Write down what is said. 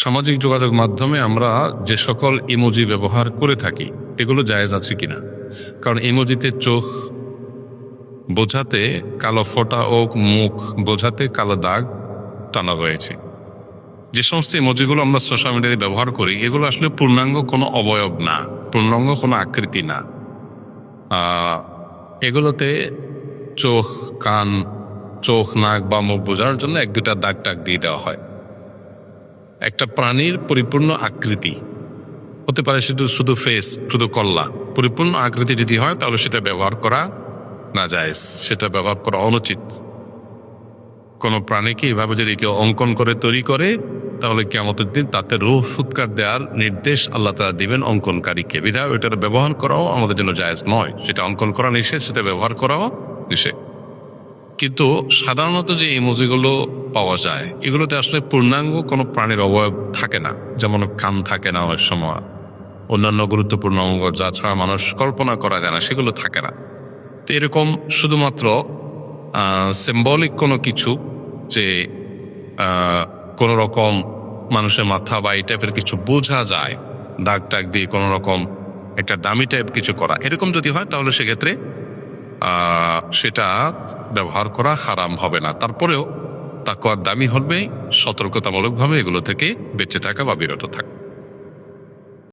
সামাজিক যোগাযোগ মাধ্যমে আমরা যে সকল ইমোজি ব্যবহার করে থাকি এগুলো জায়েজ আছে কিনা। কারণ ইমোজিতে চোখ বোঝাতে কালো ফোঁটা ও মুখ বোঝাতে কালো দাগ টানা রয়েছে। যে সমস্ত ইমোজিগুলো আমরা সোশ্যাল মিডিয়ায় ব্যবহার করি এগুলো আসলে পূর্ণাঙ্গ কোনো অবয়ব না, পূর্ণাঙ্গ কোনো আকৃতি না। এগুলোতে চোখ, কান, চোখ, নাক বা মুখ বোঝার জন্য এক দুটা দাগ টাগ দিয়ে দেওয়া হয়। একটা প্রাণীর পরিপূর্ণ আকৃতি হতে পারে শুধু ফেস, শুধু কল্লা, পরিপূর্ণ আকৃতি যদি হয় তাহলে সেটা ব্যবহার করা না জায়েজ, সেটা ব্যবহার করা অনুচিত। কোনো প্রাণীকে এভাবে যদি কেউ অঙ্কন করে তৈরি করে তাহলে কিয়ামতের দিন তাতে রূহ ফুৎকার দেওয়ার নির্দেশ আল্লাহ তাআলা দিবেন অঙ্কনকারীকে। বিধায় ওইটার ব্যবহার করাও আমাদের জন্য জায়েজ নয়। সেটা অঙ্কন করা নিষেধ, সেটা ব্যবহার করাও নিষেধ। কিন্তু সাধারণত যে ইমোজিগুলো পাওয়া যায় এগুলোতে আসলে পূর্ণাঙ্গ কোনো প্রাণীর অবয়ব থাকে না। যেমন কান থাকে না অনেক সময়, অন্যান্য গুরুত্বপূর্ণ অঙ্গ যা ছাড়া মানুষ কল্পনা করা যায় না সেগুলো থাকে না। তো এরকম শুধুমাত্র সিম্বলিক কোনো কিছু, যে কোনো রকম মানুষের মাথা বা এই টাইপের কিছু বোঝা যায় দাগ টাগ দিয়ে কোনো রকম একটা দামি টাইপ কিছু করা, এরকম যদি হয় তাহলে সেক্ষেত্রে সেটা ব্যবহার করা হারাম হবে না। তারপরেও তাকওয়ার দামি হবে সতর্কতামূলকভাবে এগুলো থেকে বেঁচে থাকা বা বিরত থাকা।